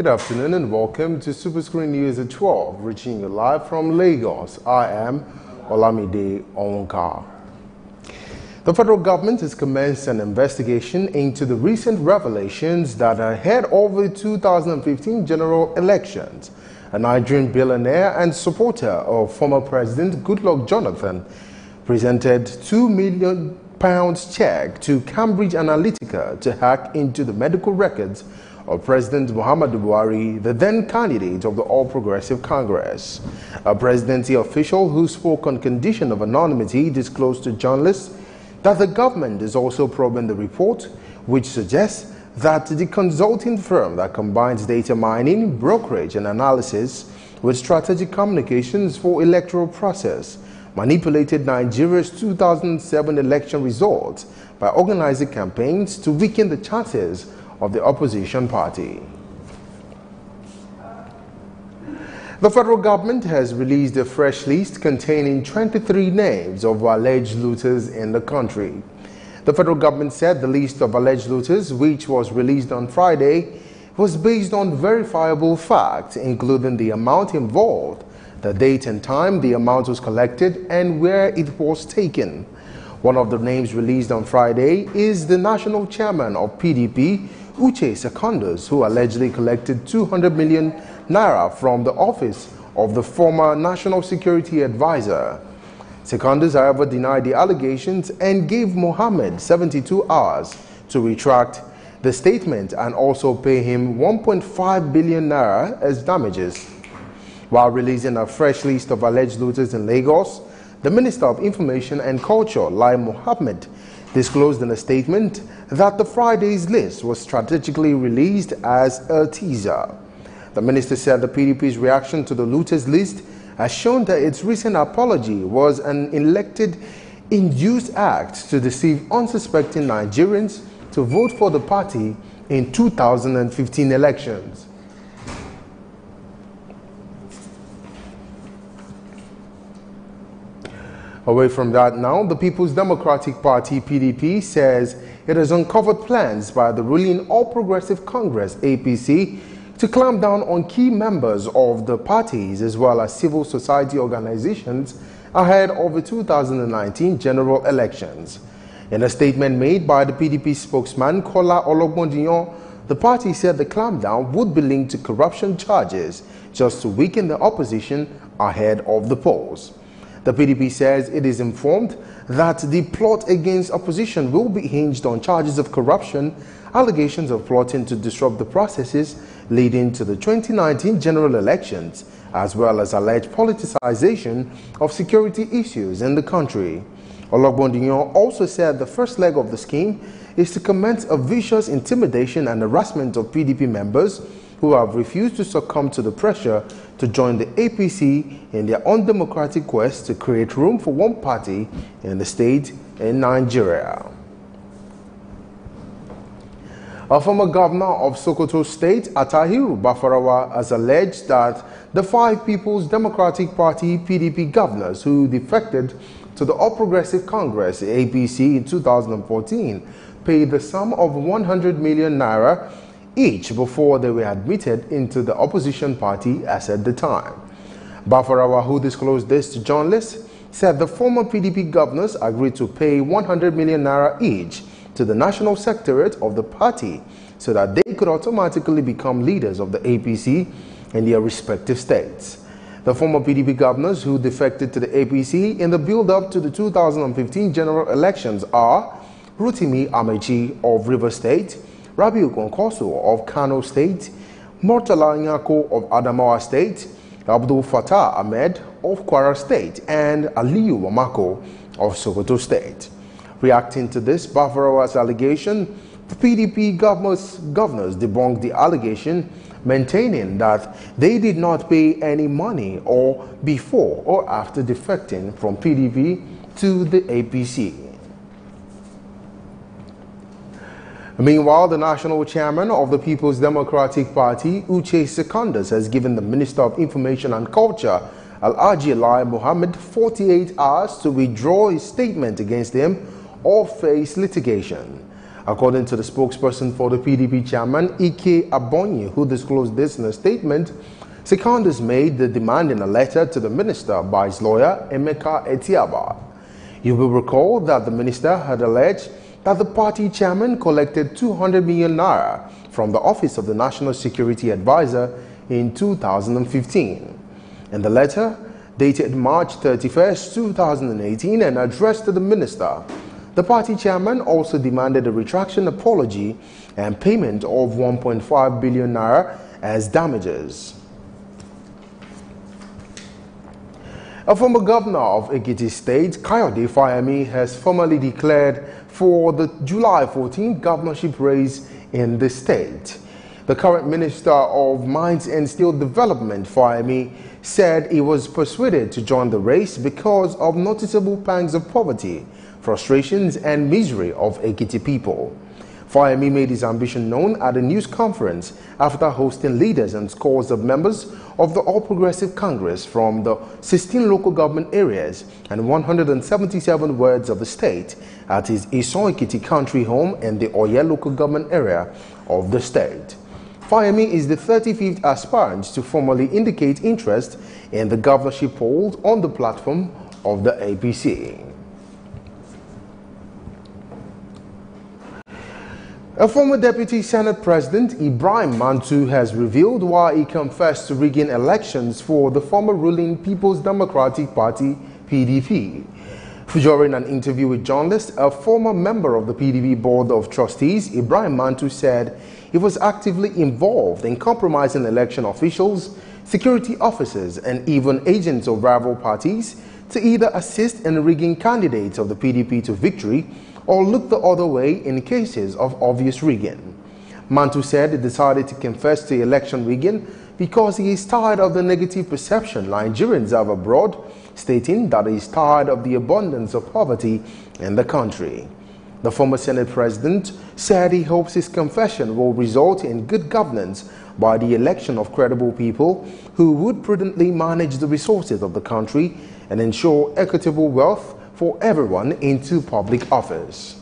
Good afternoon and welcome to Superscreen News at 12, reaching you live from Lagos. I am Olamide Onka. The federal government has commenced an investigation into the recent revelations that ahead of the 2015 general elections, a Nigerian billionaire and supporter of former President Goodluck Jonathan presented £2 million check to Cambridge Analytica to hack into the medical records of President Muhammadu Buhari, the then candidate of the All Progressive Congress. A presidency official who spoke on condition of anonymity disclosed to journalists that the government is also probing the report, which suggests that the consulting firm that combines data mining, brokerage and analysis with strategic communications for electoral process manipulated Nigeria's 2007 election results by organizing campaigns to weaken the chances of the opposition party. The federal government has released a fresh list containing 23 names of alleged looters in the country. The federal government said the list of alleged looters, which was released on Friday, was based on verifiable facts, including the amount involved, the date and time the amount was collected, and where it was taken. One of the names released on Friday is the national chairman of PDP, Uche Secondus, who allegedly collected 200 million naira from the office of the former National Security Advisor. Secondus, however, denied the allegations and gave Mohammed 72 hours to retract the statement and also pay him 1.5 billion naira as damages. While releasing a fresh list of alleged looters in Lagos, the Minister of Information and Culture, Lai Mohammed, disclosed in a statement that the Friday's list was strategically released as a teaser. The minister said the PDP's reaction to the looters list has shown that its recent apology was an elected induced act to deceive unsuspecting Nigerians to vote for the party in 2015 elections. Away from that now, the People's Democratic Party, PDP, says it has uncovered plans by the ruling All Progressive Congress, APC, to clamp down on key members of the parties as well as civil society organizations ahead of the 2019 general elections. In a statement made by the PDP spokesman, Kola Ologbondiyan, the party said the clampdown would be linked to corruption charges just to weaken the opposition ahead of the polls. The PDP says it is informed that the plot against opposition will be hinged on charges of corruption, allegations of plotting to disrupt the processes leading to the 2019 general elections, as well as alleged politicization of security issues in the country. Ologbondiyan also said the first leg of the scheme is to commence a vicious intimidation and harassment of PDP members who have refused to succumb to the pressure to join the APC in their undemocratic quest to create room for one party in the state in Nigeria. A former governor of Sokoto State, Atahiru Bafarawa, has alleged that the 5 People's Democratic Party PDP governors who defected to the All Progressive Congress, APC, in 2014 paid the sum of 100 million naira each before they were admitted into the opposition party as at the time. Bafarawa, who disclosed this to journalists, said the former PDP governors agreed to pay 100 million naira each to the national secretariat of the party so that they could automatically become leaders of the APC in their respective states. The former PDP governors who defected to the APC in the build-up to the 2015 general elections are Rotimi Amechi of Rivers State, Rabiu Konkoso of Kano State, Murtala Nyako of Adamawa State, Abdul Fattah Ahmed of Kwara State, and Aliyu Wamako of Sokoto State. Reacting to this Bafarawa's allegation, the PDP governors debunked the allegation, maintaining that they did not pay any money or before or after defecting from PDP to the APC. Meanwhile, the national chairman of the People's Democratic Party, Uche Secondus, has given the Minister of Information and Culture, Alhaji Lai Mohammed, 48 hours to withdraw his statement against him or face litigation. According to the spokesperson for the PDP chairman, Ike Abonyi, who disclosed this in a statement, Secondus made the demand in a letter to the minister by his lawyer, Emeka Etiaba. You will recall that the minister had alleged that the party chairman collected 200 million naira from the office of the National Security Advisor in 2015. In the letter, dated March 31, 2018, and addressed to the minister, the party chairman also demanded a retraction apology and payment of 1.5 billion naira as damages. A former governor of Ekiti State, Kayode Fayemi, has formally declared for the July 14th governorship race in the state. The current Minister of Mines and Steel Development, Fayemi, said he was persuaded to join the race because of noticeable pangs of poverty, frustrations and misery of Ekiti people. Fayemi made his ambition known at a news conference after hosting leaders and scores of members of the All Progressive Congress from the 16 local government areas and 177 wards of the state at his Ison Ekiti country home in the Oye local government area of the state. Fayemi is the 35th aspirant to formally indicate interest in the governorship polls on the platform of the APC. A former Deputy Senate President, Ibrahim Mantu, has revealed why he confessed to rigging elections for the former ruling People's Democratic Party, PDP. During an interview with journalists, a former member of the PDP Board of Trustees, Ibrahim Mantu, said he was actively involved in compromising election officials, security officers, and even agents of rival parties to either assist in rigging candidates of the PDP to victory or look the other way in cases of obvious rigging. Mantu said he decided to confess to election rigging because he is tired of the negative perception Nigerians have abroad, stating that he is tired of the abundance of poverty in the country. The former Senate President said he hopes his confession will result in good governance by the election of credible people who would prudently manage the resources of the country and ensure equitable wealth for everyone into public office.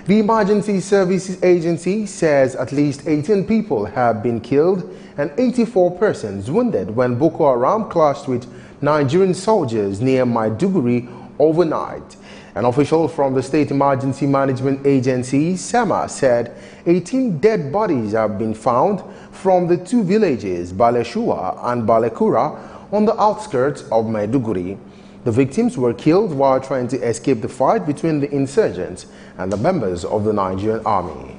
The Emergency Services Agency says at least 18 people have been killed and 84 persons wounded when Boko Haram clashed with Nigerian soldiers near Maiduguri overnight. An official from the State Emergency Management Agency, SEMA, said 18 dead bodies have been found from the two villages, Baleshua and Balekura, on the outskirts of Maiduguri. The victims were killed while trying to escape the fight between the insurgents and the members of the Nigerian army.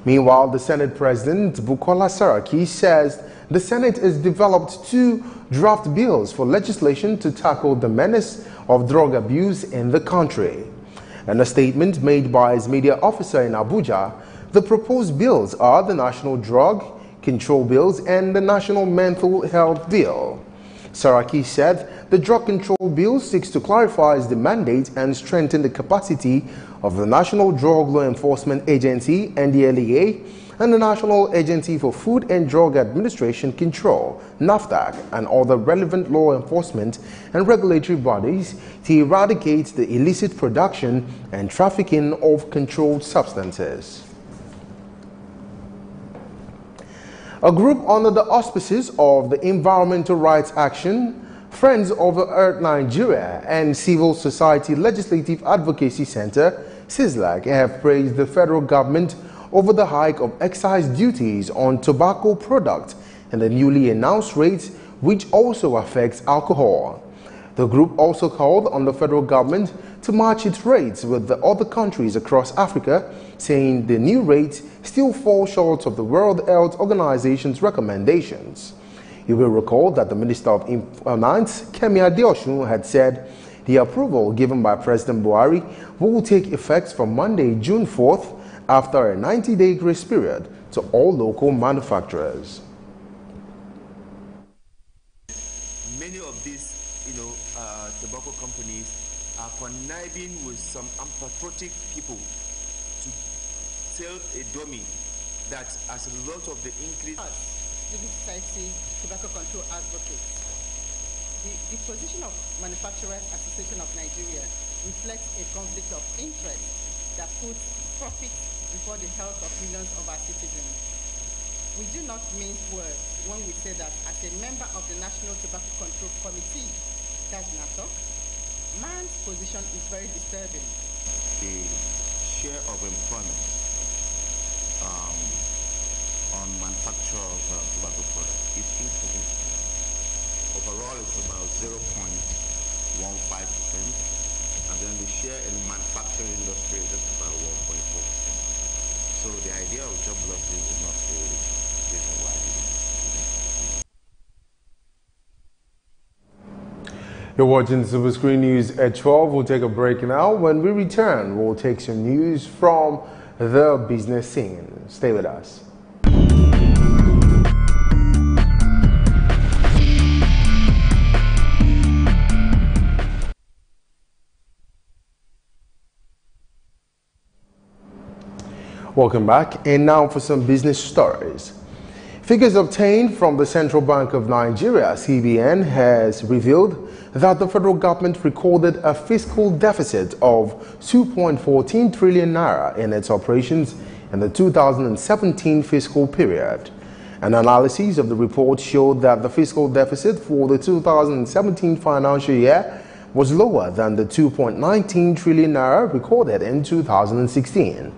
Meanwhile, the Senate President, Bukola Saraki, says the Senate has developed 2 draft bills for legislation to tackle the menace of drug abuse in the country. In a statement made by his media officer in Abuja, the proposed bills are the National Drug Control Bills and the National Mental Health Bill. Saraki said the Drug Control Bill seeks to clarify the mandate and strengthen the capacity of the National Drug Law Enforcement Agency, NDLEA, and the National Agency for Food and Drug Administration Control, NAFDAC, and other relevant law enforcement and regulatory bodies to eradicate the illicit production and trafficking of controlled substances. A group under the auspices of the Environmental Rights Action, Friends of the Earth Nigeria, and Civil Society Legislative Advocacy Center, CISLAC, have praised the federal government over the hike of excise duties on tobacco products and the newly announced rates, which also affects alcohol. The group also called on the federal government to match its rates with the other countries across Africa, saying the new rates still fall short of the World Health Organization's recommendations. You will recall that the Minister of Finance, Kemi Adeosun, had said the approval given by President Buhari will take effect from Monday, June 4th, after a 90-day grace period to all local manufacturers. Many of these, tobacco companies are conniving with some unpatriotic people to sell a dummy that, as a result of the increase, Civil Society Tobacco Control Advocates. The position of Manufacturers Association of Nigeria reflects a conflict of interest that puts profit before the health of millions of our citizens. We do not mince words when we say that as a member of the National Tobacco Control Committee, that's NATOC, man's position is very disturbing. The share of employment on manufacture of tobacco products is insignificant. Overall, it's about 0.15%, and then the share in manufacturing industry is just about 1.4%. So the idea of job losses is not the reason why it is. You're watching Superscreen News at 12. We'll take a break now. When we return, we'll take some news from the business scene. Stay with us. Welcome back, and now for some business stories. Figures obtained from the Central Bank of Nigeria, CBN, has revealed that the federal government recorded a fiscal deficit of 2.14 trillion naira in its operations in the 2017 fiscal period. An analysis of the report showed that the fiscal deficit for the 2017 financial year was lower than the 2.19 trillion naira recorded in 2016.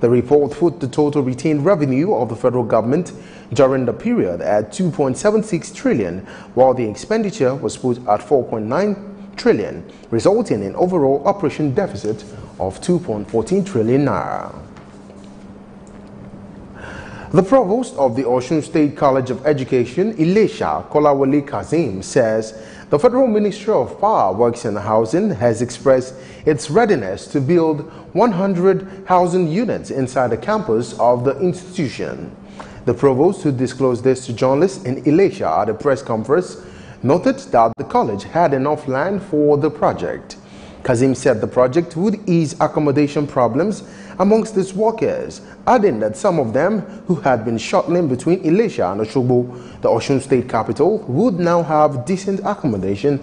The report put the total retained revenue of the federal government during the period at 2.76 trillion, while the expenditure was put at 4.9 trillion, resulting in overall operation deficit of 2.14 trillion naira. The provost of the Osun State College of Education, Ilesha, Kolawole Kazim, says the Federal Ministry of Power, Works and Housing has expressed its readiness to build 100 housing units inside the campus of the institution. The provost, who disclosed this to journalists in Ilesha at a press conference, noted that the college had enough land for the project. Kazim said the project would ease accommodation problems amongst its workers, adding that some of them who had been shuttling between Ilesha and Osogbo, the Osun State capital, would now have decent accommodation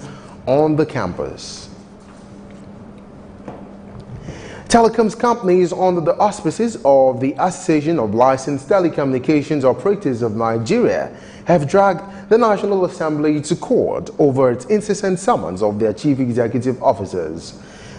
on the campus. Telecoms companies under the auspices of the Association of Licensed Telecommunications Operators of Nigeria have dragged the National Assembly to court over its incessant summons of their chief executive officers.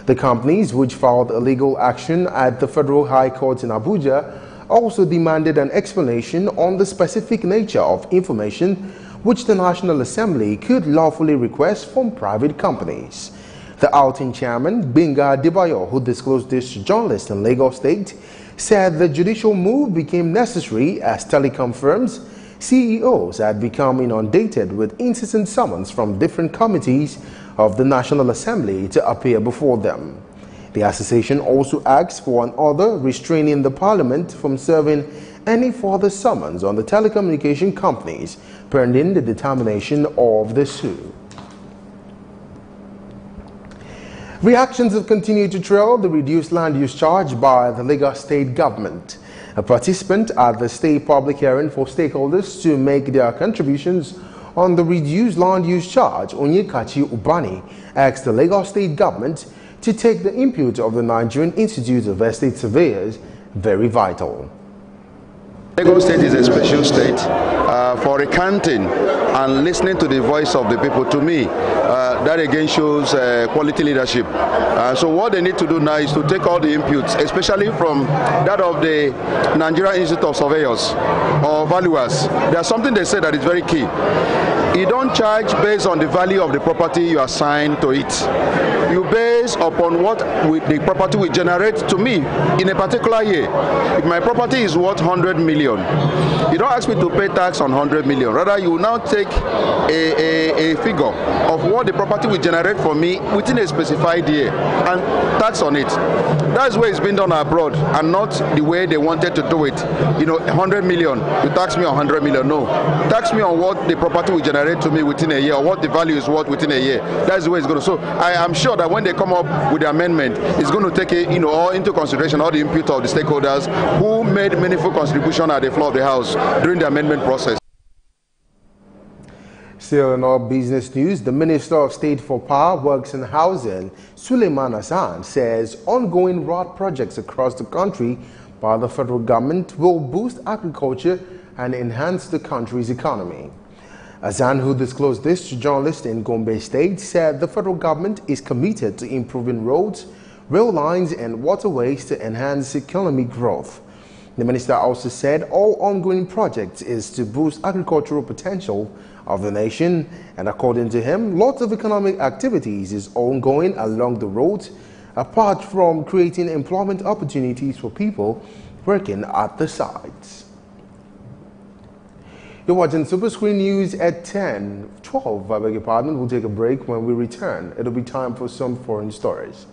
The companies, which filed a legal action at the Federal High Court in Abuja, also demanded an explanation on the specific nature of information which the National Assembly could lawfully request from private companies. The outing chairman, Benga Adebayo, who disclosed this to journalists in Lagos State, said the judicial move became necessary as telecom firms' CEOs had become inundated with incessant summons from different committees of the National Assembly to appear before them. The association also asked for an order restraining the Parliament from serving any further summons on the telecommunication companies pending the determination of the suit. Reactions have continued to trail the reduced land use charge by the Lagos State government. A participant at the state public hearing for stakeholders to make their contributions on the reduced land use charge, Onyekachi Ubani, asked the Lagos State government to take the input of the Nigerian Institute of Estate Surveyors very vital. Lagos State is a special state for recanting and listening to the voice of the people. To me, that again shows quality leadership. So what they need to do now is to take all the inputs, especially from that of the Nigerian Institute of Surveyors or valuers. There's something they say that is very key. You don't charge based on the value of the property you assign to it. You base upon what the property will generate to me in a particular year. If my property is worth 100 million, you don't ask me to pay tax on 100 million. Rather, you now take a figure of what the property will generate for me within a specified year and tax on it. That's where it's been done abroad and not the way they wanted to do it. 100 million, you tax me on 100 million. No, tax me on what the property will generate to me within a year, or what the value is worth within a year. That's the way it's going to. So I am sure that when they come up with the amendment, it's going to take all into consideration all the input of the stakeholders who made meaningful contribution at the floor of the House during the amendment process. Still in our business news, the Minister of State for Power, Works and Housing, Suleiman Hassan, says ongoing road projects across the country by the federal government will boost agriculture and enhance the country's economy. Hassan, who disclosed this to journalists in Gombe State, said the federal government is committed to improving roads, rail lines and waterways to enhance economic growth. The minister also said all ongoing projects is to boost agricultural potential of the nation, and according to him, lots of economic activities is ongoing along the roads, apart from creating employment opportunities for people working at the sites. You're watching Superscreen News at 10:12. I beg your pardon. We'll take a break. When we return, it'll be time for some foreign stories.